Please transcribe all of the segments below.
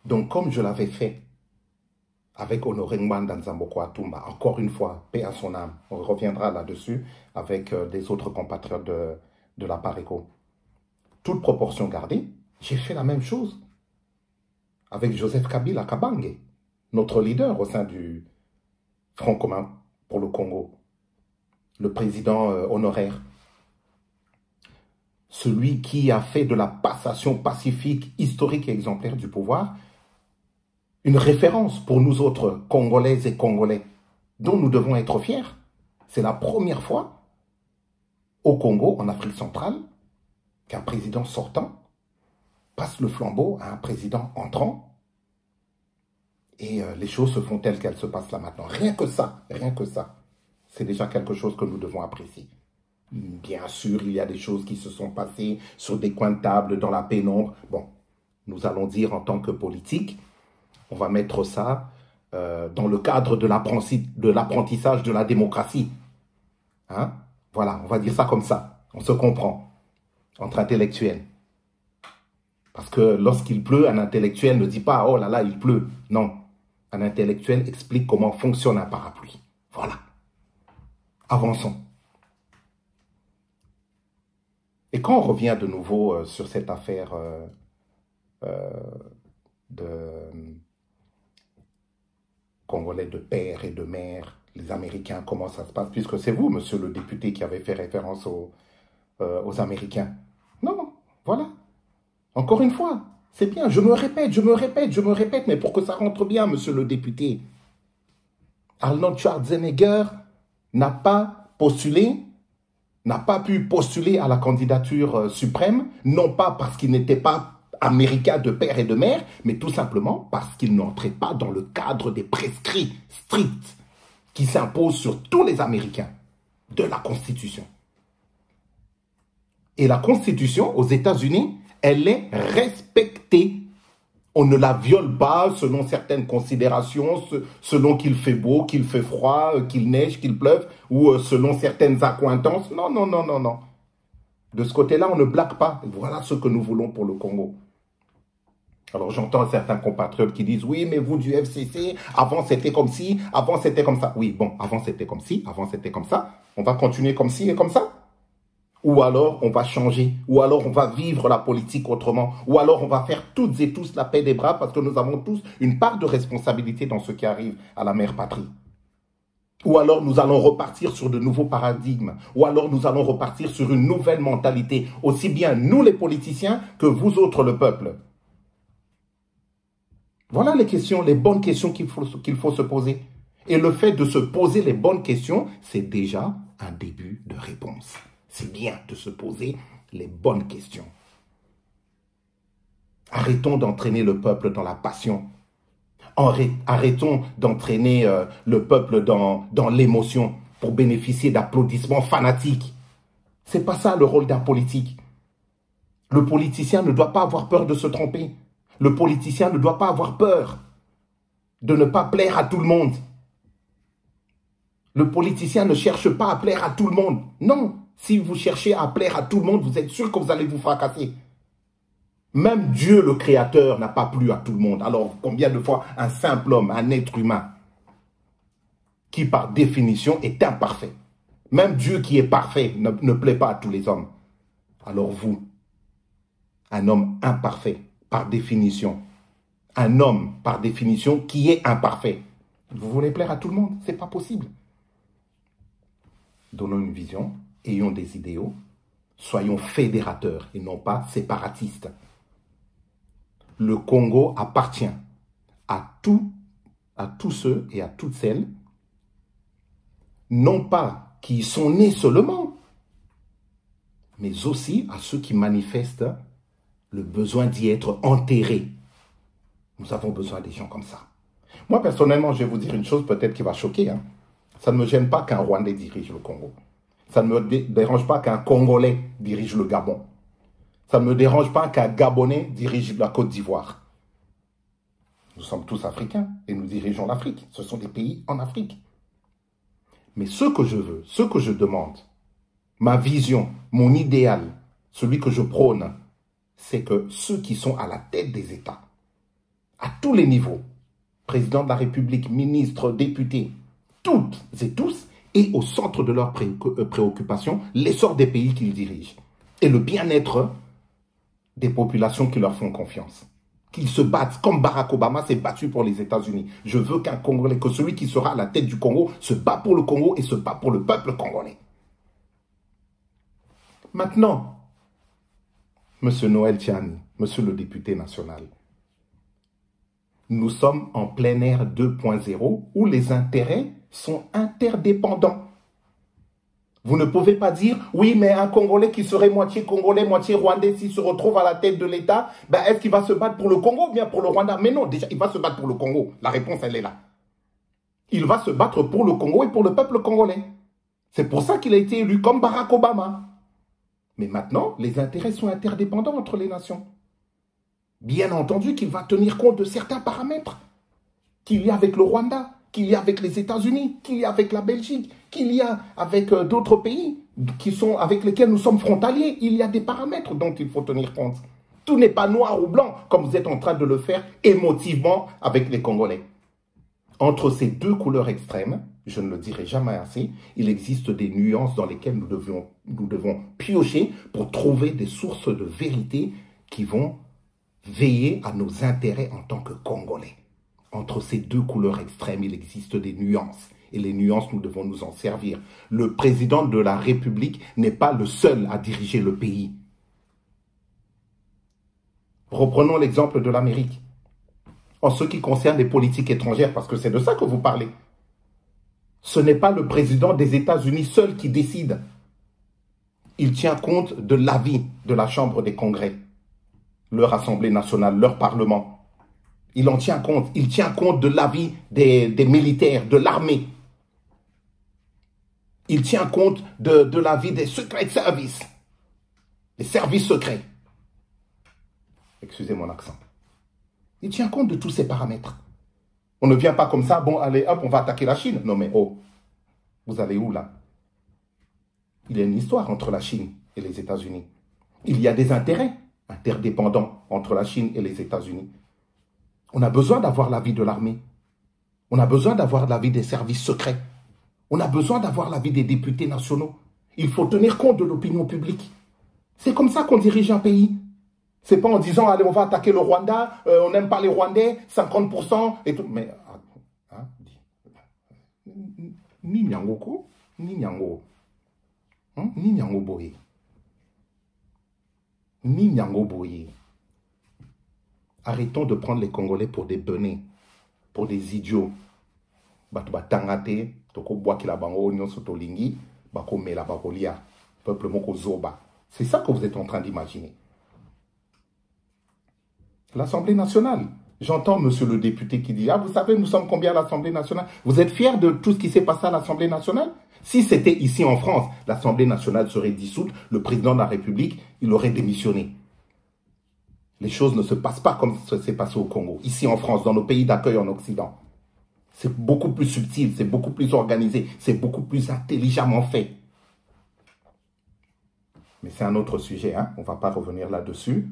Donc, comme je l'avais fait avec Honoré Ngwanda Nzamboko Atumba, encore une fois, paix à son âme, on reviendra là-dessus avec des autres compatriotes de la Pareco. Toute proportion gardée, j'ai fait la même chose avec Joseph Kabila Kabange, notre leader au sein du Front commun pour le Congo, le président honoraire, celui qui a fait de la passation pacifique, historique et exemplaire du pouvoir une référence pour nous autres Congolaises et Congolais, dont nous devons être fiers. C'est la première fois au Congo, en Afrique centrale, qu'un président sortant passe le flambeau à un président entrant. Et les choses se font telles qu'elles se passent là maintenant. Rien que ça, c'est déjà quelque chose que nous devons apprécier. Bien sûr, il y a des choses qui se sont passées sur des coins de table, dans la pénombre. Bon, nous allons dire en tant que politique, on va mettre ça dans le cadre de l'apprentissage de la démocratie. Hein? Voilà, on va dire ça comme ça. On se comprend entre intellectuels. Parce que lorsqu'il pleut, un intellectuel ne dit pas « Oh là là, il pleut ». Non, un intellectuel explique comment fonctionne un parapluie. Voilà. Avançons. Et quand on revient de nouveau sur cette affaire de Congolais de père et de mère, les Américains, comment ça se passe, puisque c'est vous, monsieur le député, qui avez fait référence aux Américains. Non, voilà. Encore une fois, c'est bien, je me répète, mais pour que ça rentre bien, monsieur le député. Arnold Schwarzenegger n'a pas pu postuler à la candidature suprême, non pas parce qu'il n'était pas américain de père et de mère, mais tout simplement parce qu'il n'entrait pas dans le cadre des prescrits stricts qui s'imposent sur tous les Américains de la Constitution. Et la Constitution aux États-Unis, elle est respectée. On ne la viole pas selon certaines considérations, selon qu'il fait beau, qu'il fait froid, qu'il neige, qu'il pleuve, ou selon certaines accointances. Non, non, non, non, non. De ce côté-là, on ne blague pas. Voilà ce que nous voulons pour le Congo. Alors j'entends certains compatriotes qui disent « Oui, mais vous du FCC, avant c'était comme ci, avant c'était comme ça. » Oui, bon, avant c'était comme ci, avant c'était comme ça. On va continuer comme ci et comme ça. Ou alors on va changer, ou alors on va vivre la politique autrement, ou alors on va faire toutes et tous la paix des bras parce que nous avons tous une part de responsabilité dans ce qui arrive à la mère patrie. Ou alors nous allons repartir sur de nouveaux paradigmes, ou alors nous allons repartir sur une nouvelle mentalité, aussi bien nous les politiciens que vous autres le peuple. Voilà les questions, les bonnes questions qu'il faut se poser. Et le fait de se poser les bonnes questions, c'est déjà un début de réponse. C'est bien de se poser les bonnes questions. Arrêtons d'entraîner le peuple dans la passion. Arrêtons d'entraîner le peuple dans l'émotion pour bénéficier d'applaudissements fanatiques. C'est pas ça le rôle d'un politique. Le politicien ne doit pas avoir peur de se tromper. Le politicien ne doit pas avoir peur de ne pas plaire à tout le monde. Le politicien ne cherche pas à plaire à tout le monde. Non, si vous cherchez à plaire à tout le monde, vous êtes sûr que vous allez vous fracasser. Même Dieu, le Créateur, n'a pas plu à tout le monde. Alors, combien de fois un simple homme, un être humain, qui par définition est imparfait. Même Dieu qui est parfait ne plaît pas à tous les hommes. Alors vous, un homme imparfait, par définition, un homme, par définition, qui est imparfait, vous voulez plaire à tout le monde? Ce n'est pas possible. Donnons une vision, ayons des idéaux, soyons fédérateurs et non pas séparatistes. Le Congo appartient à tous ceux et à toutes celles, non pas qui sont nés seulement, mais aussi à ceux qui manifestent le besoin d'y être enterrés. Nous avons besoin des gens comme ça. Moi, personnellement, je vais vous dire une chose peut-être qui va choquer. Hein. Ça ne me gêne pas qu'un Rwandais dirige le Congo. Ça ne me dérange pas qu'un Congolais dirige le Gabon. Ça ne me dérange pas qu'un Gabonais dirige la Côte d'Ivoire. Nous sommes tous africains et nous dirigeons l'Afrique. Ce sont des pays en Afrique. Mais ce que je veux, ce que je demande, ma vision, mon idéal, celui que je prône, c'est que ceux qui sont à la tête des États, à tous les niveaux, président de la République, ministres, députés, toutes et tous, et au centre de leurs préoccupations, l'essor des pays qu'ils dirigent et le bien-être des populations qui leur font confiance. Qu'ils se battent comme Barack Obama s'est battu pour les États-Unis. Je veux qu'un Congolais, que celui qui sera à la tête du Congo se bat pour le Congo et se bat pour le peuple congolais. Maintenant, Monsieur Noël Tiani, Monsieur le député national, nous sommes en plein ère 2.0 où les intérêts sont interdépendants. Vous ne pouvez pas dire, oui, mais un Congolais qui serait moitié Congolais, moitié Rwandais, s'il se retrouve à la tête de l'État, ben, est-ce qu'il va se battre pour le Congo ou bien pour le Rwanda? Mais non, déjà, il va se battre pour le Congo. La réponse, elle est là. Il va se battre pour le Congo et pour le peuple congolais. C'est pour ça qu'il a été élu comme Barack Obama. Mais maintenant, les intérêts sont interdépendants entre les nations. Bien entendu qu'il va tenir compte de certains paramètres qu'il y a avec le Rwanda, qu'il y a avec les États-Unis, qu'il y a avec la Belgique, qu'il y a avec d'autres pays avec lesquels nous sommes frontaliers. Il y a des paramètres dont il faut tenir compte. Tout n'est pas noir ou blanc, comme vous êtes en train de le faire émotivement avec les Congolais. Entre ces deux couleurs extrêmes, je ne le dirai jamais assez, il existe des nuances dans lesquelles nous devons piocher pour trouver des sources de vérité qui vont veiller à nos intérêts en tant que Congolais. Entre ces deux couleurs extrêmes, il existe des nuances. Et les nuances, nous devons nous en servir. Le président de la République n'est pas le seul à diriger le pays. Reprenons l'exemple de l'Amérique. En ce qui concerne les politiques étrangères, parce que c'est de ça que vous parlez. Ce n'est pas le président des États-Unis seul qui décide. Il tient compte de l'avis de la Chambre des Congrès, leur Assemblée nationale, leur Parlement. Il en tient compte. Il tient compte de l'avis des militaires, de l'armée. Il tient compte de l'avis des secret services, des services secrets. Excusez mon accent. Il tient compte de tous ces paramètres. On ne vient pas comme ça, bon, allez, hop, on va attaquer la Chine. Non, mais oh, vous allez où là? Il y a une histoire entre la Chine et les États-Unis. Il y a des intérêts interdépendants entre la Chine et les États-Unis. On a besoin d'avoir l'avis de l'armée. On a besoin d'avoir l'avis des services secrets. On a besoin d'avoir l'avis des députés nationaux. Il faut tenir compte de l'opinion publique. C'est comme ça qu'on dirige un pays. C'est pas en disant, allez, on va attaquer le Rwanda, on n'aime pas les Rwandais, 50% et tout. Mais, hein, ni Nyangoko, ni Nyango. Ni Nyango Boye. Ni Nyango Boye. Arrêtons de prendre les Congolais pour des benets, pour des idiots. Batuba tangate, toko bois ki la bango, nyon sotolingi, bako mela bakolia, peuple moko zoba. C'est ça que vous êtes en train d'imaginer. L'Assemblée nationale. J'entends monsieur le député qui dit, ah, vous savez, nous sommes combien à l'Assemblée nationale? Vous êtes fiers de tout ce qui s'est passé à l'Assemblée nationale? Si c'était ici en France, l'Assemblée nationale serait dissoute, le président de la République, il aurait démissionné. Les choses ne se passent pas comme ça s'est passé au Congo. Ici en France, dans nos pays d'accueil en Occident. C'est beaucoup plus subtil, c'est beaucoup plus organisé, c'est beaucoup plus intelligemment fait. Mais c'est un autre sujet, hein? On ne va pas revenir là-dessus.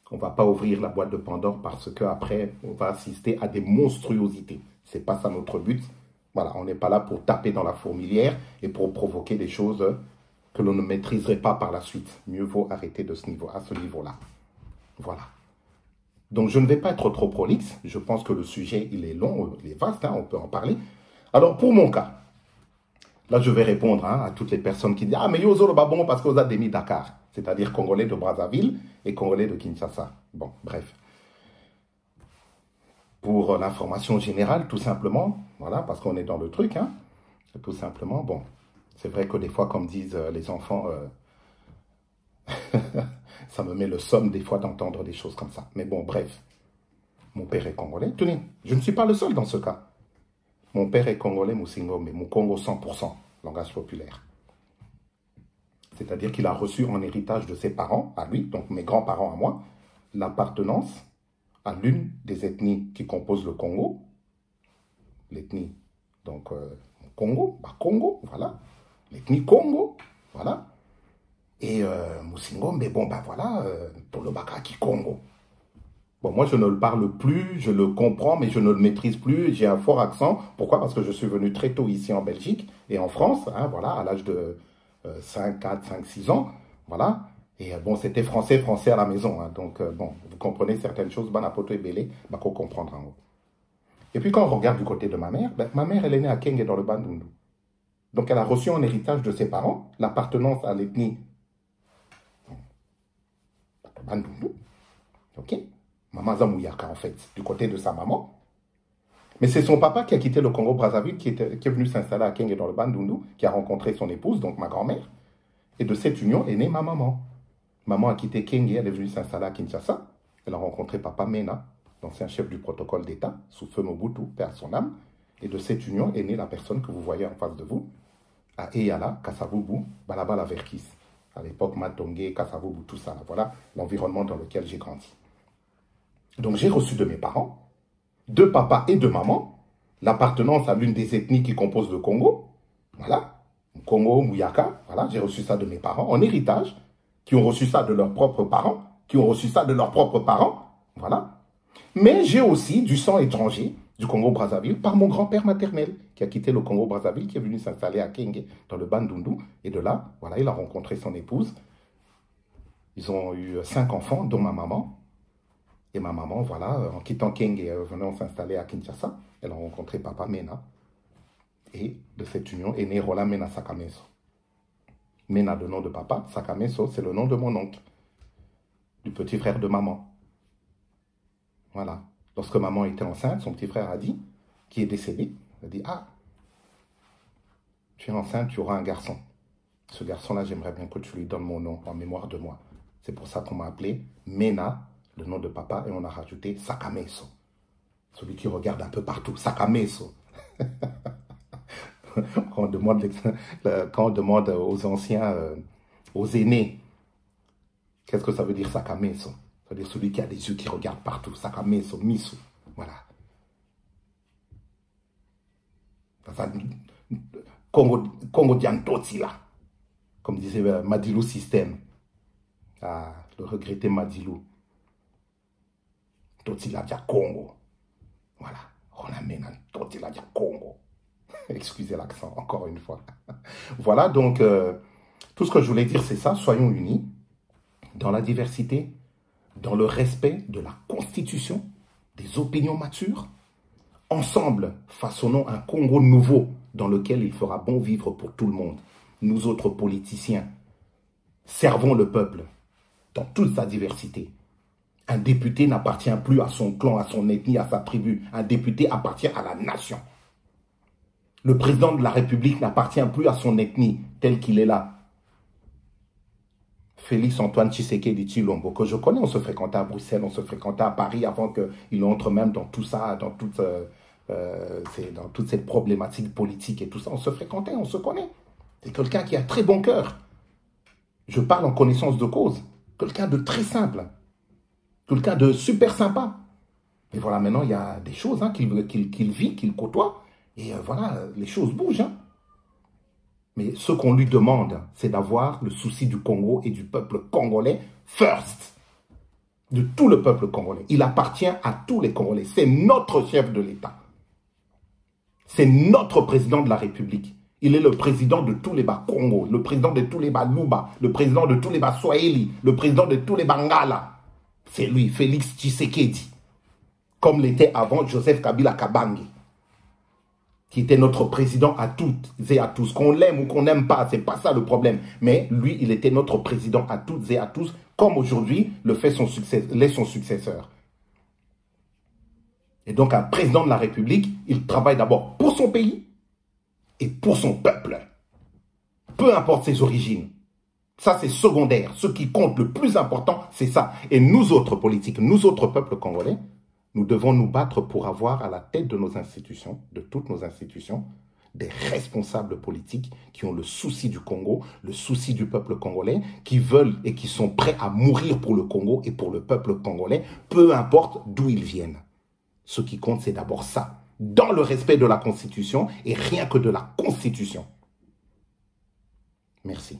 On ne va pas ouvrir la boîte de Pandore parce qu'après, on va assister à des monstruosités. Ce n'est pas ça notre but. Voilà, on n'est pas là pour taper dans la fourmilière et pour provoquer des choses que l'on ne maîtriserait pas par la suite. Mieux vaut arrêter à ce niveau-là. Voilà. Donc, je ne vais pas être trop prolixe. Je pense que le sujet, il est long, il est vaste, hein, on peut en parler. Alors, pour mon cas, là, je vais répondre à toutes les personnes qui disent « Ah, mais Yozo le babon parce que vous avez mis Dakar », c'est-à-dire Congolais de Brazzaville et Congolais de Kinshasa. Bon, bref. Pour l'information générale, tout simplement, voilà, parce qu'on est dans le truc, hein, tout simplement, bon, c'est vrai que des fois, comme disent les enfants, ça me met le somme des fois d'entendre des choses comme ça. Mais bon, bref, mon père est congolais. Tenez, je ne suis pas le seul dans ce cas. Mon père est congolais, Moussingo, mais Mukongo 100%, langage populaire. C'est-à-dire qu'il a reçu en héritage de ses parents, à lui, donc mes grands-parents à moi, l'appartenance à l'une des ethnies qui composent le Congo. L'ethnie, donc, Congo, bah Congo, voilà. L'ethnie Congo, voilà. Et Moussingo, mais bon, bah voilà, pour le Bakaki Congo. Bon, moi, je ne le parle plus, je le comprends, mais je ne le maîtrise plus. J'ai un fort accent. Pourquoi? Parce que je suis venu très tôt ici en Belgique et en France, hein, voilà, à l'âge de 5, 4, 5, 6 ans. Voilà. Et bon, c'était français, français à la maison. Hein, donc, bon, vous comprenez certaines choses. Banapoto et Belé, bah, qu'on comprendra en haut. Et puis, quand on regarde du côté de ma mère, ben, ma mère, elle est née à Kenge dans le Bandundu. Donc, elle a reçu en héritage de ses parents l'appartenance à l'ethnie Bandundu. OK? Maman Zamouyaka, en fait, du côté de sa maman. Mais c'est son papa qui a quitté le Congo-Brazzaville, qui est venu s'installer à Kenge dans le Bandundu, qui a rencontré son épouse, donc ma grand-mère. Et de cette union est née ma maman. Maman a quitté Kenge, elle est venue s'installer à Kinshasa. Elle a rencontré papa Mena, l'ancien chef du protocole d'État, sous feu Mobutu, père son âme. Et de cette union est née la personne que vous voyez en face de vous, à Eyala, Kassavubu, Balabala Verkis. À l'époque, Matongé, Kassavubu, tout ça. Voilà l'environnement dans lequel j'ai grandi. Donc j'ai reçu de mes parents, de papa et de maman, l'appartenance à l'une des ethnies qui composent le Congo. Voilà. Congo, Mouyaka. Voilà, j'ai reçu ça de mes parents en héritage, qui ont reçu ça de leurs propres parents, qui ont reçu ça de leurs propres parents. Voilà. Mais j'ai aussi du sang étranger du Congo-Brazzaville par mon grand-père maternel, qui a quitté le Congo-Brazzaville, qui est venu s'installer à Kenge, dans le Bandundu. Et de là, voilà, il a rencontré son épouse. Ils ont eu 5 enfants, dont ma maman. Et ma maman, voilà, en quittant Kenge et venant s'installer à Kinshasa, elle a rencontré papa Mena. Et de cette union est né Roland Mena Sakameso. Mena, le nom de papa, Sakameso, c'est le nom de mon oncle, du petit frère de maman. Voilà. Lorsque maman était enceinte, son petit frère a dit, qui est décédé, il a dit, ah, tu es enceinte, tu auras un garçon. Ce garçon-là, j'aimerais bien que tu lui donnes mon nom en mémoire de moi. C'est pour ça qu'on m'a appelé Mena, le nom de papa, et on a rajouté Sakameso. Celui qui regarde un peu partout, Sakameso. Quand on demande aux anciens, aux aînés, qu'est-ce que ça veut dire Sakameso? Ça veut dire celui qui a des yeux qui regardent partout, Sakameso, Misu. Voilà. Congo Diantoti, là. Comme disait Madilou System. Ah, le regretté Madilou. Totila dia Congo. Voilà. On amène un Totila dia Congo. Excusez l'accent, encore une fois. Voilà, donc, tout ce que je voulais dire, c'est ça. Soyons unis dans la diversité, dans le respect de la Constitution, des opinions matures. Ensemble, façonnons un Congo nouveau dans lequel il fera bon vivre pour tout le monde. Nous autres politiciens, servons le peuple dans toute sa diversité. Un député n'appartient plus à son clan, à son ethnie, à sa tribu. Un député appartient à la nation. Le président de la République n'appartient plus à son ethnie tel qu'il est là. Félix Antoine Tshisekedi Tshilombo, que je connais, on se fréquentait à Bruxelles, on se fréquentait à Paris avant qu'il entre même dans tout ça, dans toute cette problématique politique et tout ça. On se fréquentait, on se connaît. C'est quelqu'un qui a très bon cœur. Je parle en connaissance de cause. Quelqu'un de très simple. Quelqu'un de super sympa. Et voilà, maintenant, il y a des choses hein, qu'il vit, qu'il côtoie. Et voilà, les choses bougent. Hein. Mais ce qu'on lui demande, c'est d'avoir le souci du Congo et du peuple congolais first. De tout le peuple congolais. Il appartient à tous les Congolais. C'est notre chef de l'État. C'est notre président de la République. Il est le président de tous les Bas-Congo, le président de tous les Bas-Luba, le président de tous les Bas-Swahili, le président de tous les Bangala. C'est lui, Félix Tshisekedi. Comme l'était avant Joseph Kabila Kabange, qui était notre président à toutes et à tous. Qu'on l'aime ou qu'on n'aime pas, c'est pas ça le problème. Mais lui, il était notre président à toutes et à tous, comme aujourd'hui l'est son successeur. Et donc, un président de la République, il travaille d'abord pour son pays et pour son peuple. Peu importe ses origines. Ça, c'est secondaire. Ce qui compte le plus important, c'est ça. Et nous autres politiques, nous autres peuples congolais, nous devons nous battre pour avoir à la tête de nos institutions, de toutes nos institutions, des responsables politiques qui ont le souci du Congo, le souci du peuple congolais, qui veulent et qui sont prêts à mourir pour le Congo et pour le peuple congolais, peu importe d'où ils viennent. Ce qui compte, c'est d'abord ça, dans le respect de la Constitution et rien que de la Constitution. Merci.